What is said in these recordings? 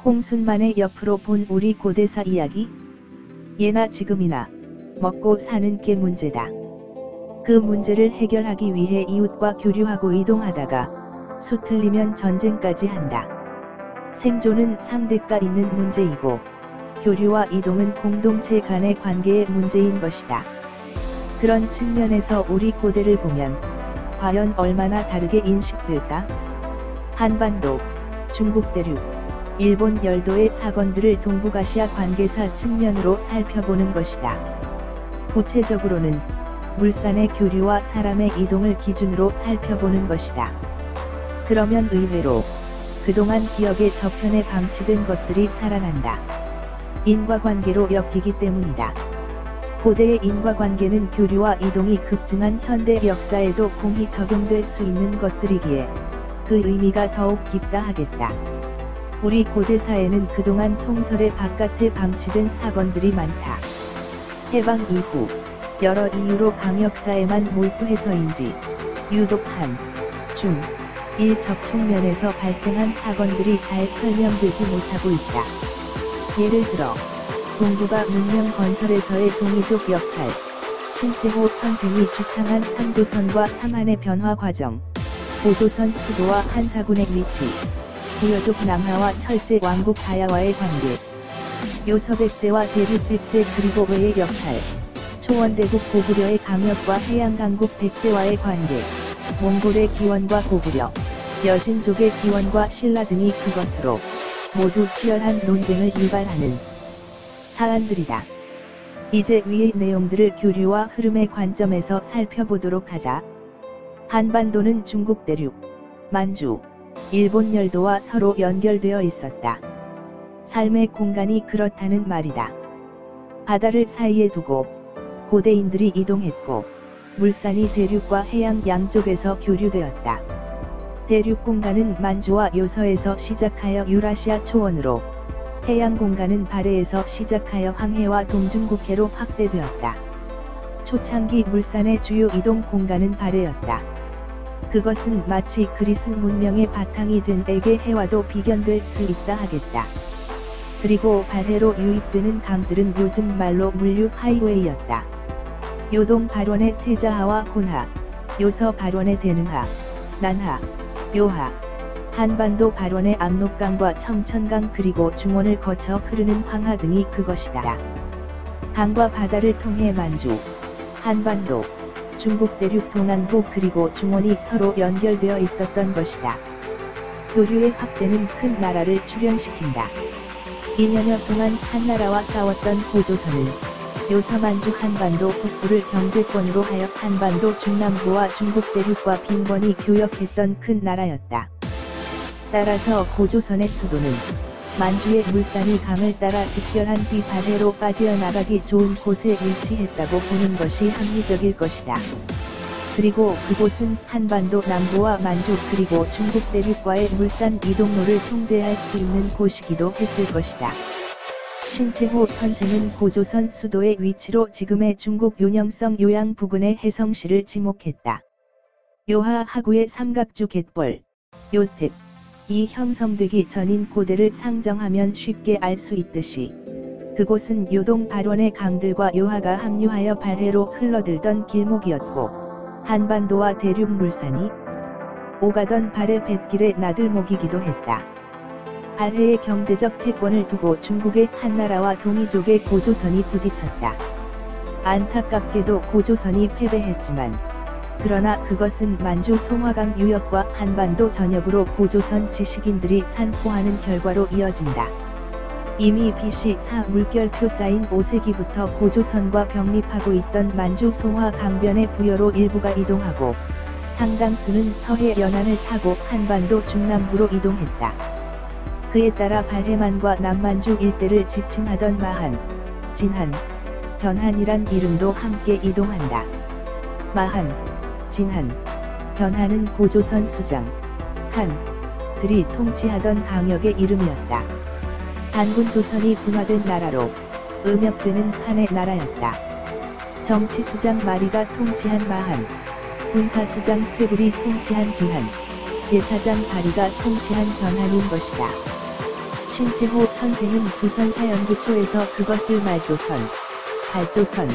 홍순만의 옆으로 본 우리 고대사 이야기? 예나 지금이나 먹고 사는 게 문제다. 그 문제를 해결하기 위해 이웃과 교류하고 이동하다가 수 틀리면 전쟁까지 한다. 생존은 상대가 있는 문제이고 교류와 이동은 공동체 간의 관계의 문제인 것이다. 그런 측면에서 우리 고대를 보면 과연 얼마나 다르게 인식될까? 한반도, 중국 대륙, 일본 열도의 사건들을 동북아시아 관계사 측면으로 살펴보는 것이다. 구체적으로는 물산의 교류와 사람의 이동을 기준으로 살펴보는 것이다. 그러면 의외로 그동안 기억의 저편에 방치된 것들이 살아난다. 인과관계로 엮이기 때문이다. 고대의 인과관계는 교류와 이동이 급증한 현대 역사에도 공히 적용될 수 있는 것들이기에 그 의미가 더욱 깊다 하겠다. 우리 고대사에는 그동안 통설의 바깥에 방치된 사건들이 많다. 해방 이후 여러 이유로 강역사에만 몰두해서인지 유독 한, 중, 일 접촉면에서 발생한 사건들이 잘 설명되지 못하고 있다. 예를 들어 동북아 문명 건설에서의 동이족 역할, 신채호 선생이 주창한 상조선과 삼한의 변화 과정, 고조선 수도와 한사군의 위치, 부여족 남하와 철제 왕국 다야와의 관계, 요서백제와 대륙백제 그리고 외의 역할, 초원대국 고구려의 강역과 해양강국 백제와의 관계, 몽골의 기원과 고구려, 여진족의 기원과 신라 등이 그것으로 모두 치열한 논쟁을 유발하는 사안들이다. 이제 위의 내용들을 교류와 흐름의 관점에서 살펴보도록 하자. 한반도는 중국 대륙, 만주, 일본 열도와 서로 연결되어 있었다. 삶의 공간이 그렇다는 말이다. 바다를 사이에 두고 고대인들이 이동했고 물산이 대륙과 해양 양쪽에서 교류되었다. 대륙 공간은 만주와 요서에서 시작하여 유라시아 초원으로, 해양 공간은 발해에서 시작하여 황해와 동중국해로 확대되었다. 초창기 물산의 주요 이동 공간은 발해였다. 그것은 마치 그리스 문명의 바탕이 된 에게해와도 비견될 수 있다 하겠다. 그리고 발해로 유입되는 강들은 요즘 말로 물류 하이웨이였다. 요동 발원의 태자하와 혼하, 요서 발원의 대능하, 난하, 요하, 한반도 발원의 압록강과 청천강 그리고 중원을 거쳐 흐르는 황하 등이 그것이다. 강과 바다를 통해 만주, 한반도, 중국 대륙 동안부 그리고 중원이 서로 연결되어 있었던 것이다. 교류의 확대는 큰 나라를 출현시킨다. 2년여 동안 한나라와 싸웠던 고조선은 요서만주 한반도 북부를 경제권으로 하여 한반도 중남부와 중국 대륙과 빈번히 교역했던 큰 나라였다. 따라서 고조선의 수도는 만주의 물산이 강을 따라 직결한 뒤 발해로 빠져나가기 좋은 곳에 위치했다고 보는 것이 합리적일 것이다. 그리고 그곳은 한반도 남부와 만주 그리고 중국 대륙과의 물산 이동로를 통제할 수 있는 곳이기도 했을 것이다. 신채호 선생은 고조선 수도의 위치로 지금의 중국 요령성 요양 부근의 해성시를 지목했다. 요하 하구의 삼각주 갯벌, 요택, 이 형성되기 전인 고대를 상정하면 쉽게 알 수 있듯이 그곳은 요동 발원의 강들과 요하가 합류하여 발해로 흘러들던 길목이었고 한반도와 대륙 물산이 오가던 발해 뱃길의 나들목이기도 했다. 발해의 경제적 패권을 두고 중국의 한나라와 동이족의 고조선이 부딪혔다. 안타깝게도 고조선이 패배했지만 그러나 그것은 만주 송화강 유역과 한반도 전역으로 고조선 지식인들이 산포하는 결과로 이어진다. 이미 BC 4 물결표 쌓인 5세기부터 고조선과 병립하고 있던 만주 송화 강변의 부여로 일부가 이동하고 상당수는 서해 연안을 타고 한반도 중남부로 이동했다. 그에 따라 발해만과 남만주 일대를 지칭하던 마한, 진한, 변한이란 이름도 함께 이동한다. 마한, 진한, 변한은 고조선 수장, 한, 들이 통치하던 강역의 이름이었다. 단군 조선이 분화된 나라로 음역되는 한의 나라였다. 정치수장 마리가 통치한 마한, 군사수장 쇠불이 통치한 지한, 제사장 바리가 통치한 변한인 것이다. 신채호 선생은 조선사연구초에서 그것을 말조선, 발조선,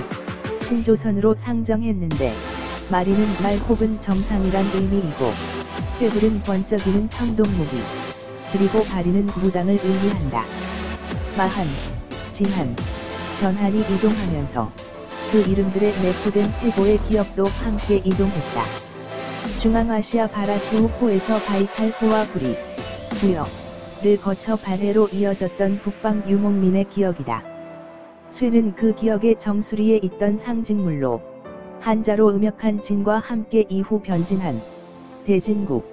신조선으로 상정했는데 마리는 말 혹은 정상이란 의미이고 쇠불은 번쩍이는 천동무기, 그리고 바리는 무당을 의미한다. 마한, 진한, 변한이 이동하면서 그 이름들의 내포된 태고의 기억도 함께 이동했다. 중앙아시아 바라슈호에서 바이칼호와 구리, 부여를 거쳐 발해로 이어졌던 북방 유목민의 기억이다. 쇠는 그 기억의 정수리에 있던 상징물로 한자로 음역한 진과 함께 이후 변진한 대진국,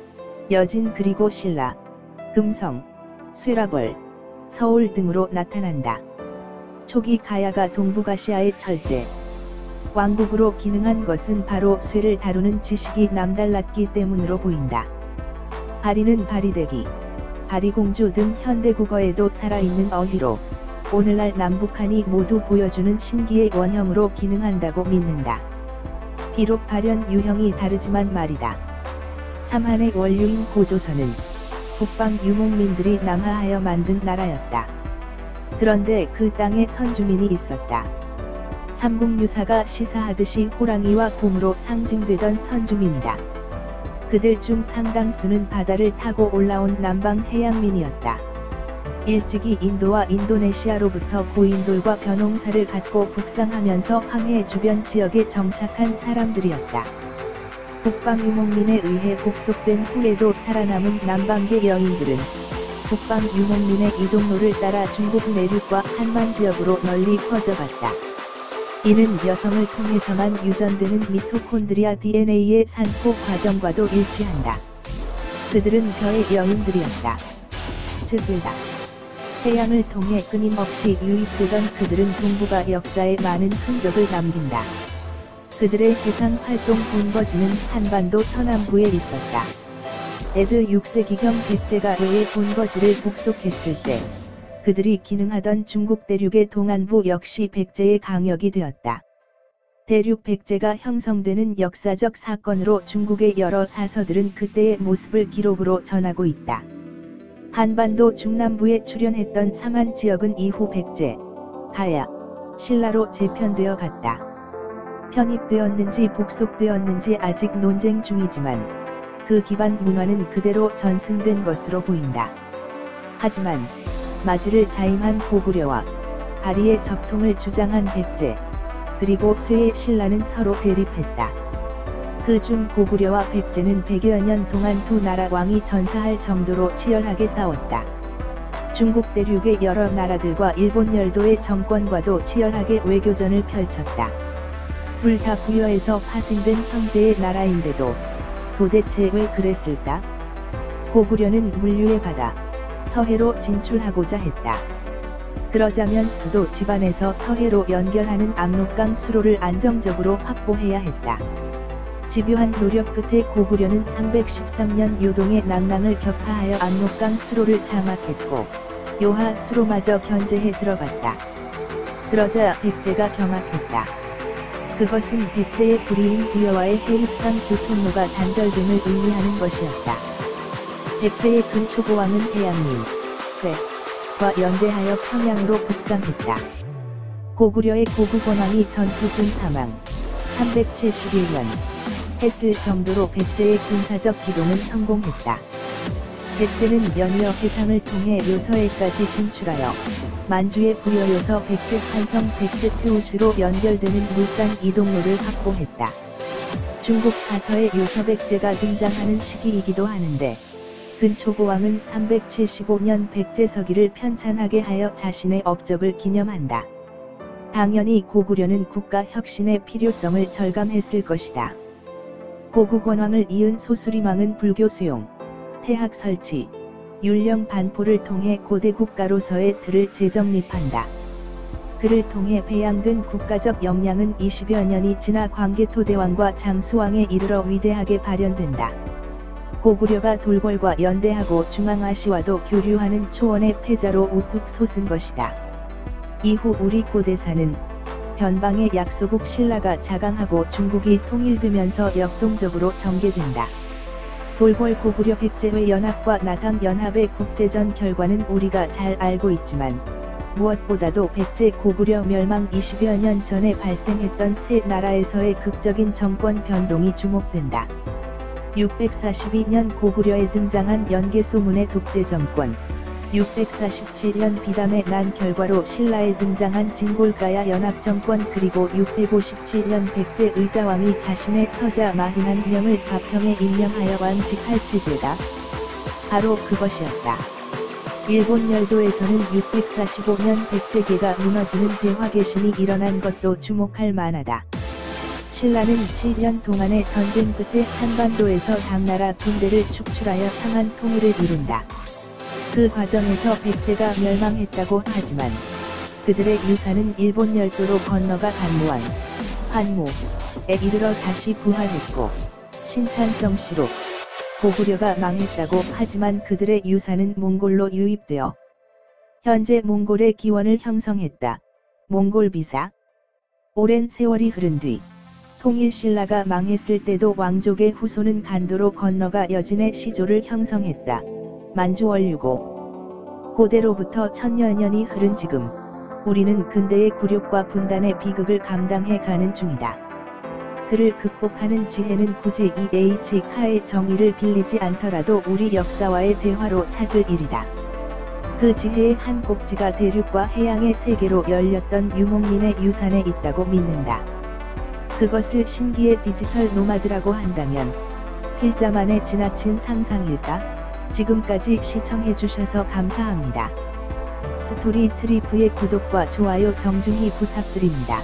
여진 그리고 신라, 금성, 쇠라벌, 서울 등으로 나타난다. 초기 가야가 동북아시아의 철제, 왕국으로 기능한 것은 바로 쇠를 다루는 지식이 남달랐기 때문으로 보인다. 바리는 바리대기, 바리공주 등 현대국어에도 살아있는 어휘로 오늘날 남북한이 모두 보여주는 신기의 원형으로 기능한다고 믿는다. 비록 발현 유형이 다르지만 말이다. 삼한의 원류인 고조선은 북방 유목민들이 남하하여 만든 나라였다. 그런데 그 땅에 선주민이 있었다. 삼국유사가 시사하듯이 호랑이와 곰으로 상징되던 선주민이다. 그들 중 상당수는 바다를 타고 올라온 남방 해양민이었다. 일찍이 인도와 인도네시아로부터 고인돌과 벼농사를 갖고 북상하면서 황해 주변 지역에 정착한 사람들이었다. 북방 유목민에 의해 복속된 후에도 살아남은 남방계 여인들은 북방 유목민의 이동로를 따라 중국 내륙과 한만 지역으로 널리 퍼져갔다. 이는 여성을 통해서만 유전되는 미토콘드리아 DNA의 산포 과정과도 일치한다. 그들은 벼의 여인들이었다. 즉 을다. 해양을 통해 끊임없이 유입되던 그들은 동북아 역사에 많은 흔적을 남긴다. 그들의 해상 활동 본거지는 한반도 서남부에 있었다. 에드 6세기경 백제가 외의 본거지를 북속했을 때 그들이 기능하던 중국 대륙의 동안부 역시 백제의 강역이 되었다. 대륙 백제가 형성되는 역사적 사건으로 중국의 여러 사서들은 그때의 모습을 기록으로 전하고 있다. 한반도 중남부에 출현했던 삼한 지역은 이후 백제, 가야, 신라로 재편되어 갔다. 편입되었는지 복속되었는지 아직 논쟁 중이지만 그 기반 문화는 그대로 전승된 것으로 보인다. 하지만 마지를 자임한 고구려와 바리의 적통을 주장한 백제, 그리고 쇠의 신라는 서로 대립했다. 그중 고구려와 백제는 100여 년 동안 두 나라 왕이 전사할 정도로 치열하게 싸웠다. 중국 대륙의 여러 나라들과 일본 열도의 정권과도 치열하게 외교전을 펼쳤다. 둘 다 부여에서 파생된 형제의 나라인데도 도대체 왜 그랬을까? 고구려는 물류의 바다, 서해로 진출하고자 했다. 그러자면 수도 지반에서 서해로 연결하는 압록강 수로를 안정적으로 확보해야 했다. 집요한 노력 끝에 고구려는 313년 요동의 낭랑을 격파하여 압록강 수로를 장악했고 요하 수로마저 견제해 들어갔다. 그러자 백제가 경악했다. 그것은 백제의 불의인 부여와의 해립상 교통로가 단절됨을 의미하는 것이었다. 백제의 근초고왕은 해양민, 쇠과 연대하여 평양으로 북상했다. 고구려의 고구권왕이 전투 중 사망, 371년 했을 정도로 백제의 군사적 기동은 성공했다. 백제는 연이어 해상을 통해 요서에까지 진출하여 만주의 부여요서 백제 판성 백제 태우주로 연결되는 물산 이동로를 확보했다. 중국 사서에 요서 백제가 등장하는 시기이기도 하는데 근초고왕은 375년 백제서기를 편찬하게 하여 자신의 업적을 기념한다. 당연히 고구려는 국가 혁신의 필요성을 절감했을 것이다. 고구권왕을 이은 소수림왕은 불교 수용, 태학 설치, 율령 반포를 통해 고대 국가로서의 틀을 재정립한다. 그를 통해 배양된 국가적 역량은 20여 년이 지나 광개토대왕과 장수왕에 이르러 위대하게 발현된다. 고구려가 돌궐과 연대하고 중앙아시아와도 교류하는 초원의 패자로 우뚝 솟은 것이다. 이후 우리 고대사는 변방의 약소국 신라가 자강하고 중국이 통일되면서 역동적으로 전개된다. 돌궐 고구려 백제회 연합과 나당 연합의 국제전 결과는 우리가 잘 알고 있지만 무엇보다도 백제 고구려 멸망 20여 년 전에 발생했던 세 나라에서의 극적인 정권 변동이 주목된다. 642년 고구려에 등장한 연개소문의 독재 정권, 647년 비담의 난 결과로 신라에 등장한 진골가야 연합정권, 그리고 657년 백제 의자왕이 자신의 서자 마hin한 명을 자평에 임명하여 왕직할 체제다. 바로 그것이었다. 일본 열도에서는 645년 백제계가 무너지는 대화개심이 일어난 것도 주목할 만하다. 신라는 7년 동안의 전쟁 끝에 한반도에서 당나라 군대를 축출하여 상한 통일을 이룬다. 그 과정에서 백제가 멸망했다고 하지만 그들의 유산은 일본 열도로 건너가 단무한, 환무에 이르러 다시 부활했고, 신찬성시로 고구려가 망했다고 하지만 그들의 유산은 몽골로 유입되어 현재 몽골의 기원을 형성했다. 몽골 비사. 오랜 세월이 흐른 뒤 통일신라가 망했을 때도 왕족의 후손은 간도로 건너가 여진의 시조를 형성했다. 만주원류고. 고대로부터 천여 년이 흐른 지금 우리는 근대의 굴욕과 분단의 비극을 감당해 가는 중이다. 그를 극복하는 지혜는 굳이 E.H. 카의 정의를 빌리지 않더라도 우리 역사와의 대화로 찾을 일이다. 그 지혜의 한 꼭지가 대륙과 해양의 세계로 열렸던 유목민의 유산에 있다고 믿는다. 그것을 신기의 디지털 노마드라고 한다면 필자만의 지나친 상상일까? 지금까지 시청해주셔서 감사합니다. 스토리 트리프의 구독과 좋아요 정중히 부탁드립니다.